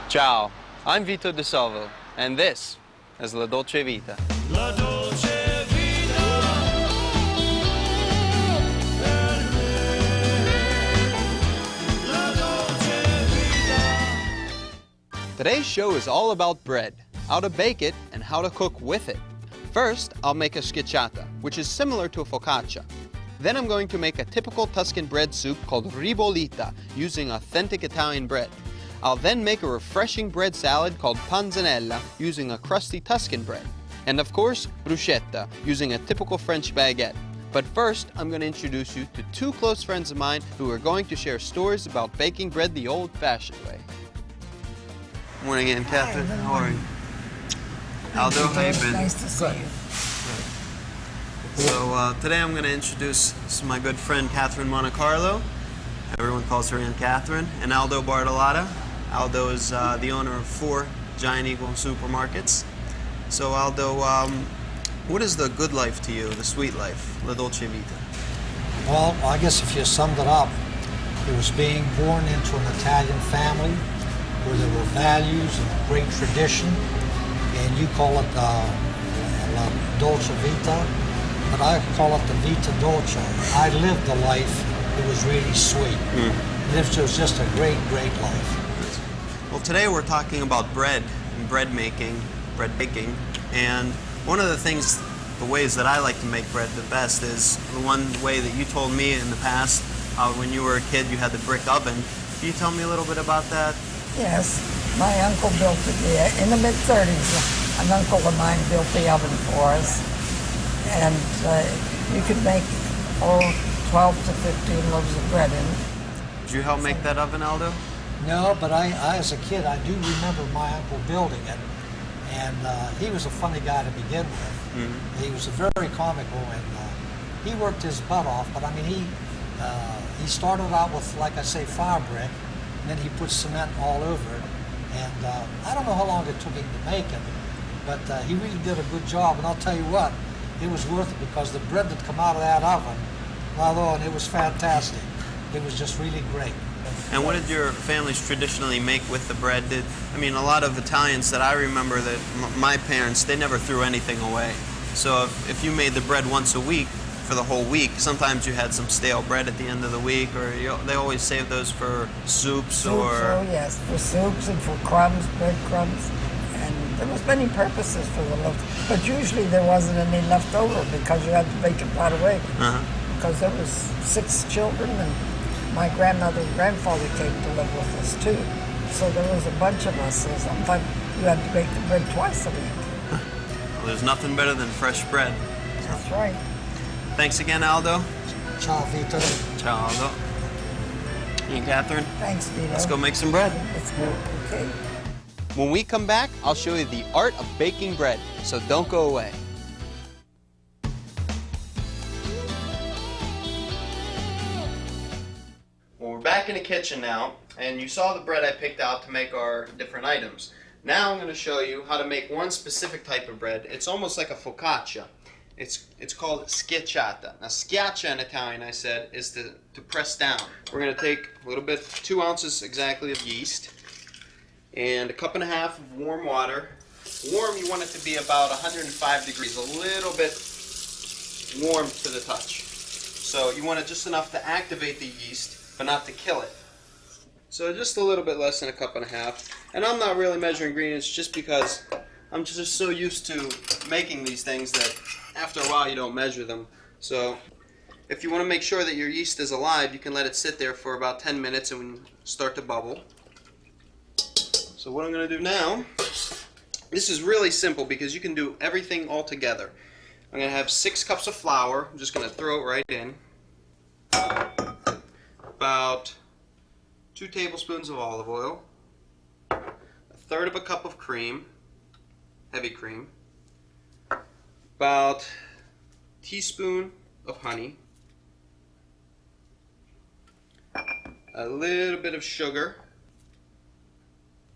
Ciao, I'm Vito DiSalvo, and this is La Dolce Vita. La dolce vita per me. La dolce vita. Today's show is all about bread, how to bake it, and how to cook with it. First, I'll make a schiacciata, which is similar to a focaccia. Then I'm going to make a typical Tuscan bread soup called ribollita, using authentic Italian bread. I'll then make a refreshing bread salad called panzanella, using a crusty Tuscan bread. And of course, bruschetta, using a typical French baguette. But first, I'm going to introduce you to two close friends of mine who are going to share stories about baking bread the old-fashioned way. Morning again, Catherine. How are you? Aldo, how you been? Nice to see you. So today I'm going to introduce my good friend Catherine Monte Carlo. Everyone calls her Aunt Catherine. And Aldo Bartolotta. Aldo is the owner of 4 Giant Eagle supermarkets. So Aldo, what is the good life to you, the sweet life, La Dolce Vita? Well, I guess if you summed it up, it was being born into an Italian family where there were values and great tradition, and you call it La Dolce Vita, but I call it the Vita Dolce. I lived the life, it was really sweet. It was just a great, great life. Well, today we're talking about bread and bread making, bread baking, and one of the things, the ways that I like to make bread the best is the one way that you told me in the past, when you were a kid you had the brick oven. Can you tell me a little bit about that? Yes, my uncle built it in the mid-30s. An uncle of mine built the oven for us, and you could make 12 to 15 loaves of bread in. Did you help make that oven, Aldo? No, but I as a kid, I do remember my uncle building it, and he was a funny guy to begin with. He was very comical, and he worked his butt off, but I mean, he started out with, like I say, fire brick, and then he put cement all over it, and I don't know how long it took him to make it, but he really did a good job, and I'll tell you what, it was worth it because the bread that come out of that oven, and it was fantastic. It was just really great. And what did your families traditionally make with the bread? I mean, a lot of Italians that I remember, that my parents, they never threw anything away. So if you made the bread once a week for the whole week, sometimes you had some stale bread at the end of the week, or they always save those for soups or... Oh yes, for soups and for crumbs, bread crumbs. And there was many purposes for the loaves. But usually there wasn't any left over because you had to bake it right away. Because there was 6 children, and my grandmother and grandfather came to live with us too. So there was a bunch of us, so sometimes you had to bake the bread twice a week. Well, there's nothing better than fresh bread. That's right. Thanks again, Aldo. Ciao, Vito. Ciao, Aldo. And Catherine, Thanks, Vito. let's go make some bread. Let's go. Okay. When we come back, I'll show you the art of baking bread, so don't go away. Well, we're back in the kitchen now, and you saw the bread I picked out to make our different items. Now I'm going to show you how to make one specific type of bread. It's almost like a focaccia. It's called schiacciata. Now, schiaccia in Italian, I said, is to press down. We're going to take a little bit, 2 ounces exactly of yeast, and 1.5 cups of warm water. Warm, you want it to be about 105 degrees, a little bit warm to the touch. So you want it just enough to activate the yeast, but not to kill it. So just a little bit less than 1.5 cups. And I'm not really measuring ingredients just because I'm just so used to making these things that after a while you don't measure them. So if you want to make sure that your yeast is alive, you can let it sit there for about 10 minutes and start to bubble. So what I'm going to do now, this is really simple because you can do everything all together. I'm going to have 6 cups of flour. I'm just going to throw it right in. About 2 tablespoons of olive oil. 1/3 cup of cream, heavy cream. About a teaspoon of honey. A little bit of sugar.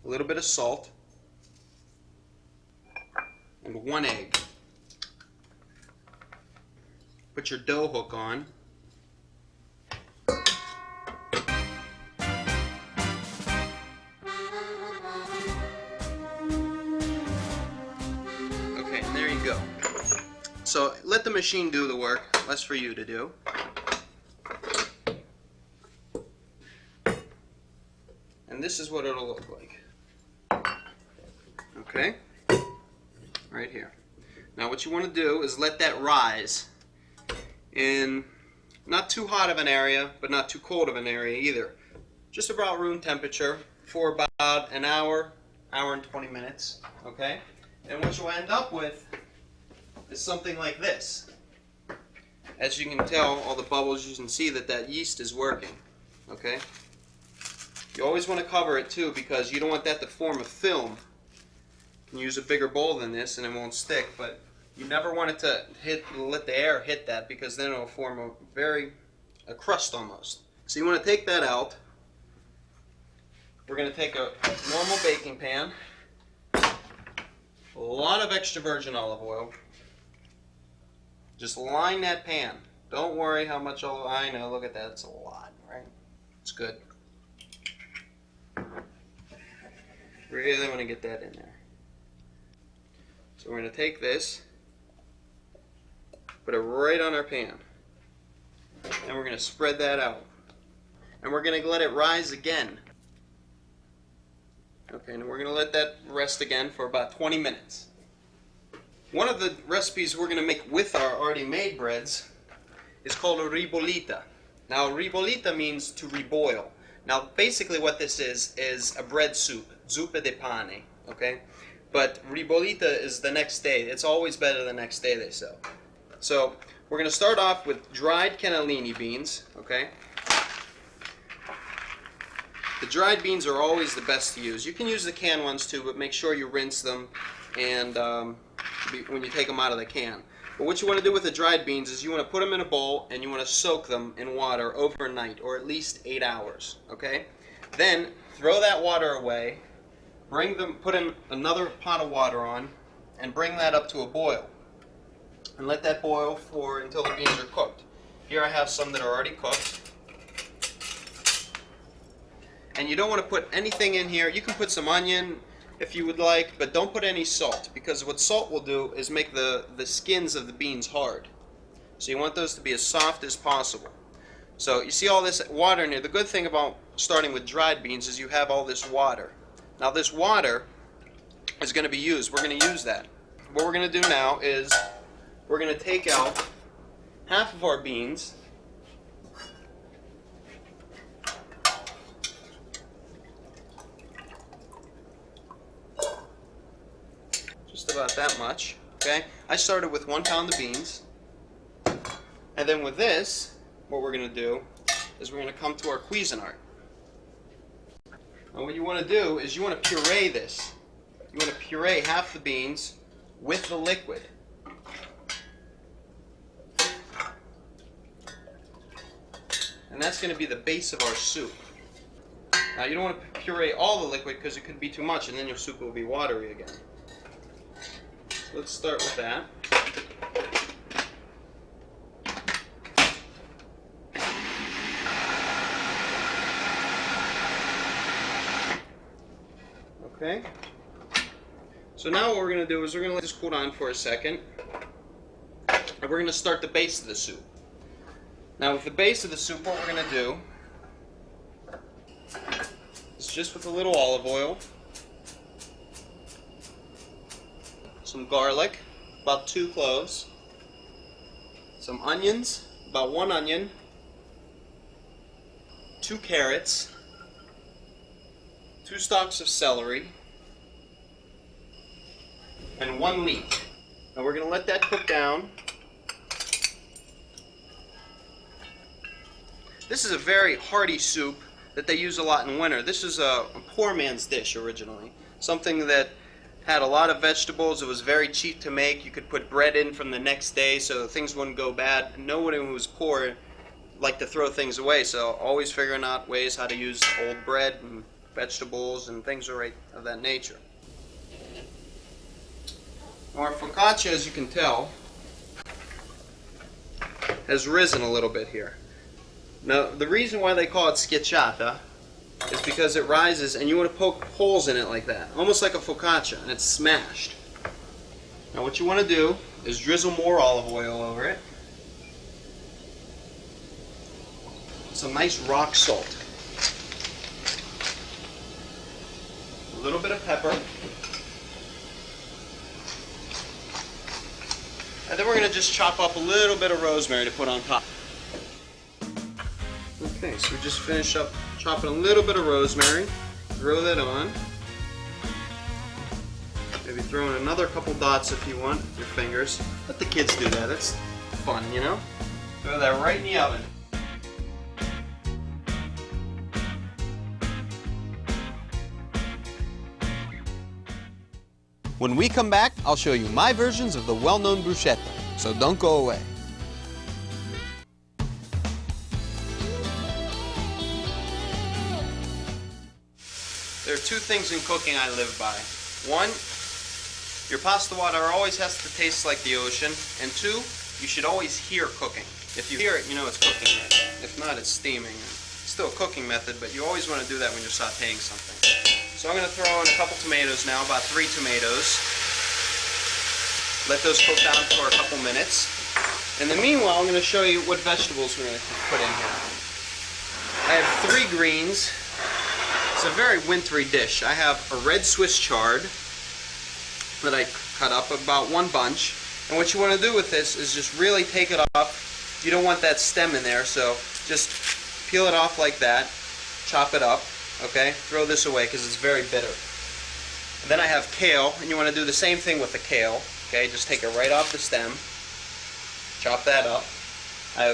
A little bit of salt. And 1 egg. Put your dough hook on. let the machine do the work. Less for you to do. And this is what it'll look like. Okay? Right here. Now what you want to do is let that rise in not too hot of an area, but not too cold of an area either. Just about room temperature for about an hour, hour and 20 minutes. Okay? And what you'll end up with is something like this. As you can tell, all the bubbles, you can see that yeast is working. Okay? You always want to cover it too, because you don't want that to form a film. You can use a bigger bowl than this and it won't stick, but you never want it to let the air hit that, because then it'll form a crust almost. So you want to take that out. We're going to take a normal baking pan, a lot of extra virgin olive oil. Just line that pan. Don't worry how much olive oil. I know, look at that, it's a lot, right? It's good. Really want to get that in there. So we're going to take this, put it right on our pan, and we're going to spread that out. And we're going to let it rise again. Okay, and we're going to let that rest again for about 20 minutes. One of the recipes we're going to make with our already made breads is called a ribollita. Now, ribollita means to reboil. Now, basically what this is a bread soup, zuppa di pane, okay? But ribollita is the next day. It's always better the next day, they say. So, we're going to start off with dried cannellini beans, okay? The dried beans are always the best to use. You can use the canned ones too, but make sure you rinse them and when you take them out of the can. But what you want to do with the dried beans is you want to put them in a bowl and you want to soak them in water overnight, or at least 8 hours. Okay? Then throw that water away. Put in another pot of water on, and bring that up to a boil. And let that boil until the beans are cooked. Here I have some that are already cooked. And you don't want to put anything in here. You can put some onion if you would like, but don't put any salt, because what salt will do is make the skins of the beans hard. So you want those to be as soft as possible. So you see all this water in here. The good thing about starting with dried beans is you have all this water. Now this water is going to be used. We're going to use that. What we're going to do now is we're going to take out half of our beans. Just about that much. Okay? I started with 1 pound of beans. And then with this, what we're going to do is we're going to come to our Cuisinart. And what you want to do is you want to puree this. You want to puree half the beans with the liquid. And that's going to be the base of our soup. Now you don't want to puree all the liquid because it could be too much and then your soup will be watery again. So let's start with that. Okay. So now what we're going to do is we're going to let this cool down for a second. And we're going to start the base of the soup. Now with the base of the soup, what we're going to do is just with a little olive oil, some garlic, about 2 cloves, some onions, about 1 onion, 2 carrots, 2 stalks of celery, and 1 leek. Now we're going to let that cook down. This is a very hearty soup that they use a lot in winter. This is a poor man's dish originally. Something that had a lot of vegetables. It was very cheap to make. You could put bread in from the next day so things wouldn't go bad. No one who was poor liked to throw things away, so always figuring out ways how to use old bread and vegetables and things of that nature. Our focaccia, as you can tell, has risen a little bit here. Now, the reason why they call it schiacciata is because it rises and you want to poke holes in it like that, almost like a focaccia, and it's smashed. Now what you want to do is drizzle more olive oil over it. Some nice rock salt. A little bit of pepper. And then we're going to just chop up a little bit of rosemary to put on top. Okay, so we just finished up chopping a little bit of rosemary. Throw that on. Maybe throw in another couple dots if you want with your fingers. Let the kids do that. That's fun, you know? Throw that right in the oven. When we come back, I'll show you my versions of the well-known bruschetta, so don't go away. There are two things in cooking I live by. One, your pasta water always has to taste like the ocean, and two, you should always hear cooking. If you hear it, you know it's cooking right. If not, it's steaming. It's still a cooking method, but you always want to do that when you're sauteing something. So I'm going to throw in a couple tomatoes now, about 3 tomatoes. Let those cook down for a couple minutes. And in the meanwhile, I'm going to show you what vegetables we're going to put in here. I have 3 greens. It's a very wintry dish. I have a red Swiss chard that I cut up, about 1 bunch. And what you want to do with this is just really take it off. You don't want that stem in there, so just peel it off like that. Chop it up. Okay, throw this away because it's very bitter. And then I have kale, and you want to do the same thing with the kale. Okay, just take it right off the stem, chop that up.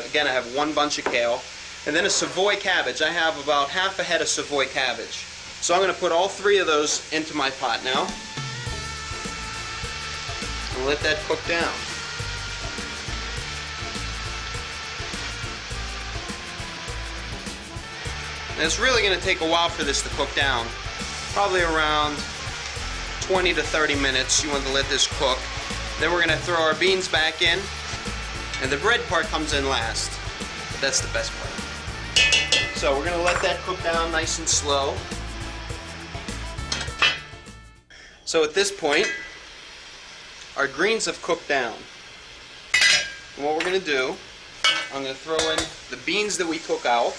Again, I have 1 bunch of kale. And then a Savoy cabbage. I have about half a head of Savoy cabbage. So I'm going to put all 3 of those into my pot now. And let that cook down. And it's really going to take a while for this to cook down. Probably around 20 to 30 minutes. You want to let this cook. Then we're going to throw our beans back in. And the bread part comes in last. But that's the best part. So we're going to let that cook down nice and slow. So at this point, our greens have cooked down. And what we're going to do, I'm going to throw in the beans that we took out.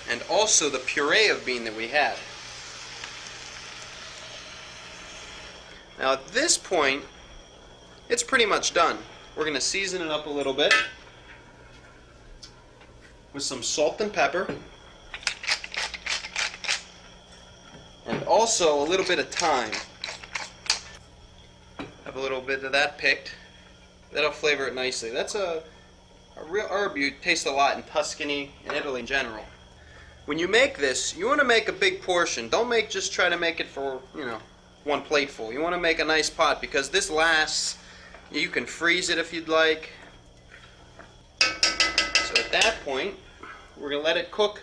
And also the puree of bean that we had. Now at this point, it's pretty much done. We're going to season it up a little bit with some salt and pepper. And also a little bit of thyme. Have a little bit of that picked. That'll flavor it nicely. That's a real herb you taste a lot in Tuscany and Italy in general. When you make this, you want to make a big portion. Don't just try to make it for, 1 plateful. You want to make a nice pot because this lasts. You can freeze it if you'd like. So at that point, we're going to let it cook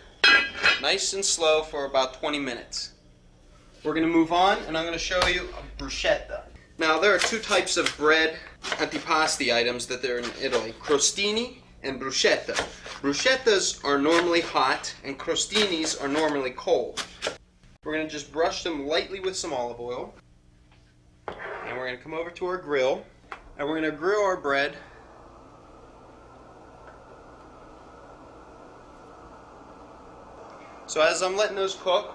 nice and slow for about 20 minutes. We're going to move on, and I'm going to show you a bruschetta. Now, there are 2 types of bread, antipasti items that are in Italy. Crostini and bruschetta. Bruschettas are normally hot, and crostinis are normally cold. We're going to just brush them lightly with some olive oil. And we're going to come over to our grill, and we're going to grill our bread. So as I'm letting those cook,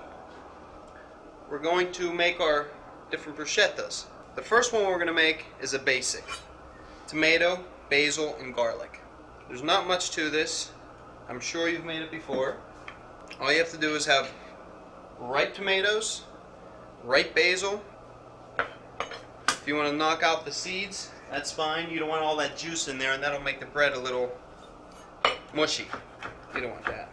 we're going to make our different bruschettas. The first one we're going to make is a basic. Tomato, basil, and garlic. There's not much to this. I'm sure you've made it before. All you have to do is have ripe tomatoes, ripe basil. If you want to knock out the seeds, that's fine. You don't want all that juice in there, and that'll make the bread a little mushy. You don't want that.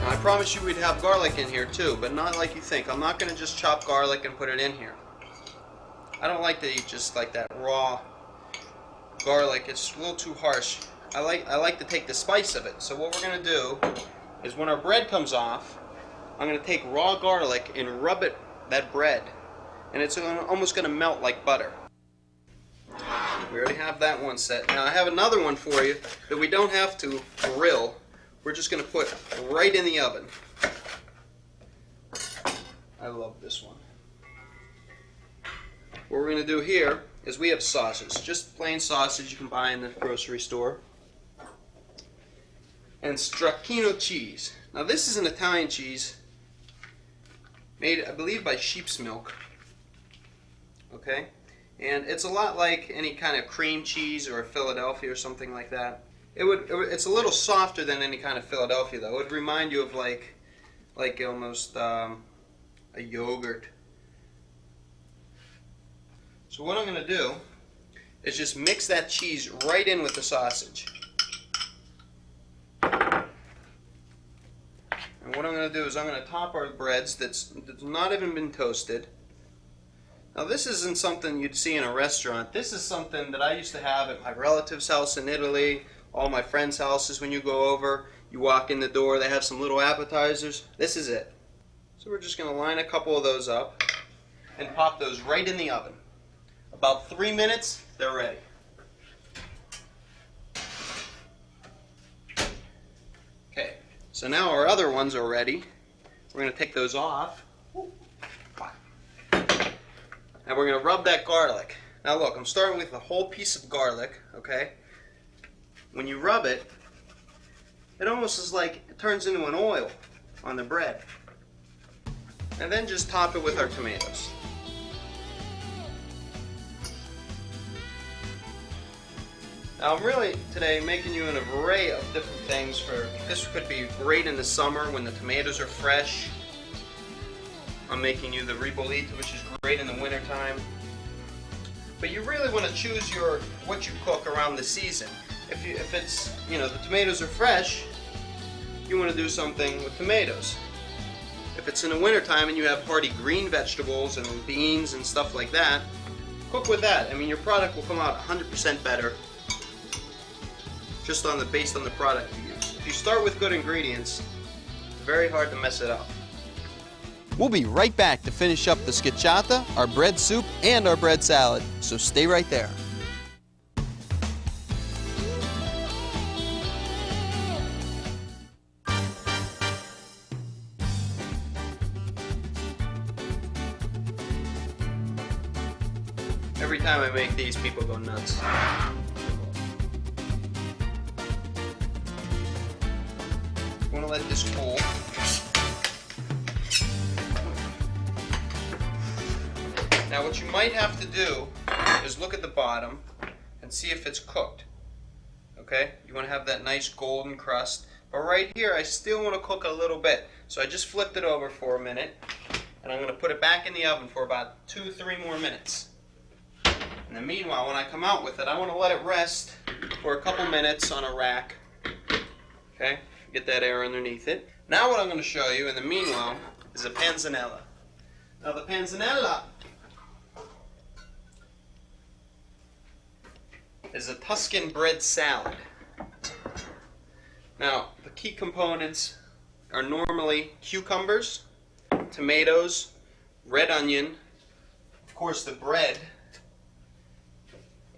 I promise you we'd have garlic in here too, but not like you think. I'm not going to just chop garlic and put it in here. I don't like to eat just like that raw garlic. It's a little too harsh. I like to take the spice of it. So what we're going to do is when our bread comes off, I'm going to take raw garlic and rub that bread and it's almost going to melt like butter. We already have that one set. Now I have another one for you that we don't have to grill. We're just going to put right in the oven. I love this one. What we're going to do here is we have sausage, just plain sausage you can buy in the grocery store, and stracchino cheese. Now this is an Italian cheese made, I believe, by sheep's milk. Okay, and it's a lot like any kind of cream cheese or a Philadelphia or something like that. It's a little softer than any kind of Philadelphia though. It would remind you of like almost a yogurt. So what I'm going to do is just mix that cheese right in with the sausage. And what I'm going to do is I'm going to top our breads that's not even been toasted. Now this isn't something you'd see in a restaurant. This is something that I used to have at my relative's house in Italy, all my friends' houses. When you go over, you walk in the door, they have some little appetizers. This is it. So we're just going to line a couple of those up and pop those right in the oven. About 3 minutes, they're ready. Okay, so now our other ones are ready. We're going to take those off. And we're going to rub that garlic. Now look, I'm starting with a whole piece of garlic, okay? When you rub it, it almost is like it turns into an oil on the bread. And then just top it with our tomatoes. Now I'm really today making you an array of different things. This could be great in the summer when the tomatoes are fresh. I'm making you the ribollita, which is great in the wintertime. But you really want to choose what you cook around the season. If it's, the tomatoes are fresh, you want to do something with tomatoes. If it's in the wintertime and you have hearty green vegetables and beans and stuff like that, cook with that. I mean, your product will come out 100% better just based on the product you use. If you start with good ingredients, it's very hard to mess it up. We'll be right back to finish up the schisciata, our bread soup, and our bread salad, so stay right there. Every time I make these, people go nuts. I'm going to let this cool. Now what you might have to do is look at the bottom and see if it's cooked. Okay? You want to have that nice golden crust. But right here I still want to cook a little bit. So I just flipped it over for a minute and I'm going to put it back in the oven for about 2-3 more minutes. In the meanwhile, when I come out with it, I want to let it rest for a couple minutes on a rack. Okay? Get that air underneath it. Now what I'm going to show you in the meanwhile is a panzanella. Now the panzanella is a Tuscan bread salad. Now the key components are normally cucumbers, tomatoes, red onion, of course the bread,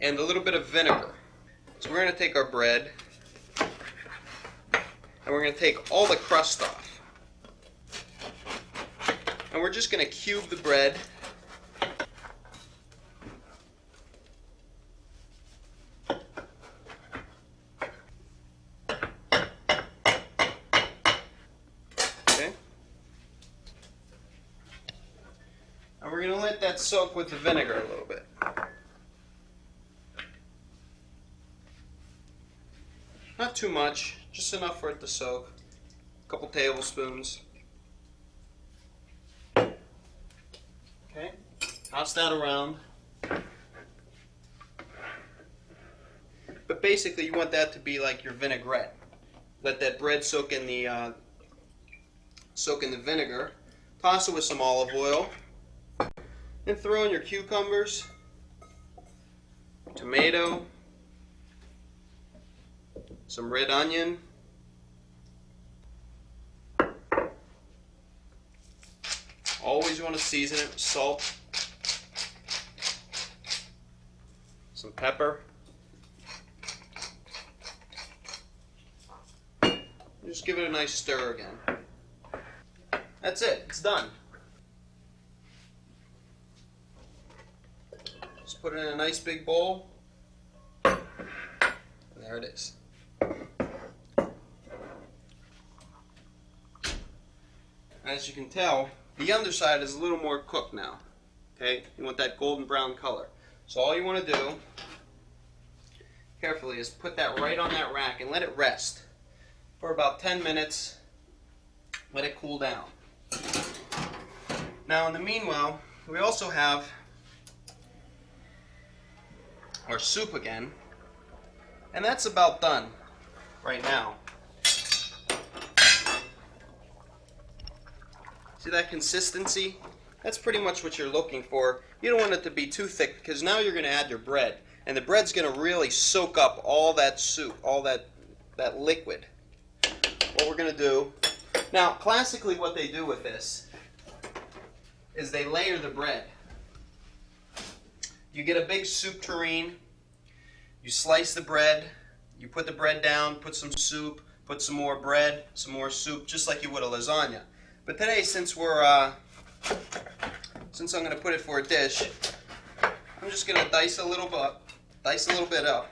and a little bit of vinegar. So we're going to take our bread and we're going to take all the crust off. And we're just going to cube the bread. Okay. And we're going to let that soak with the vinegar a little bit. Not too much, just enough for it to soak. A couple tablespoons. Okay, toss that around. But basically you want that to be like your vinaigrette. Let that bread soak in the vinegar. Toss it with some olive oil. Then throw in your cucumbers, tomato, some red onion, always want to season it with salt, some pepper. Just give it a nice stir again. That's it. It's done. Just put it in a nice big bowl. And there it is. As you can tell, the underside is a little more cooked now. Okay? You want that golden brown color. So all you want to do, carefully, is put that right on that rack and let it rest for about 10 minutes. Let it cool down. Now in the meanwhile, we also have our soup again, and that's about done right now. See that consistency? That's pretty much what you're looking for. You don't want it to be too thick because now you're going to add your bread, and the bread's going to really soak up all that soup, all that liquid. What we're going to do now, classically what they do with this is they layer the bread. You get a big soup tureen, you slice the bread, you put the bread down, put some soup, put some more bread, some more soup, just like you would a lasagna. But today, since I'm going to put it for a dish, I'm just going to dice a little bit up.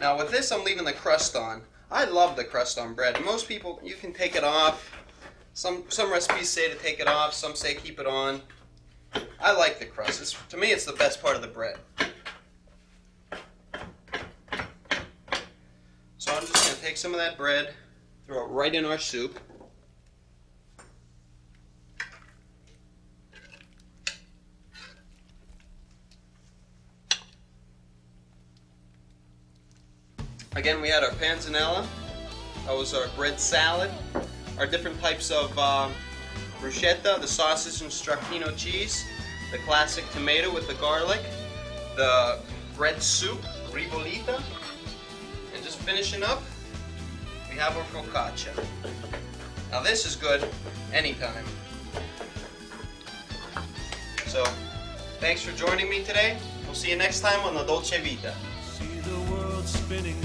Now with this, I'm leaving the crust on. I love the crust on bread. Most people, you can take it off. Some recipes say to take it off. Some say keep it on. I like the crust. To me, it's the best part of the bread. So I'm just going to take some of that bread, throw it right in our soup. Again, we had our panzanella. That was our bread salad. Our different types of bruschetta, the sausage and stracchino cheese, the classic tomato with the garlic, the bread soup, ribollita, and just finishing up, we have our focaccia. Now this is good anytime. So, thanks for joining me today. We'll see you next time on the Dolce Vita. See the world spinning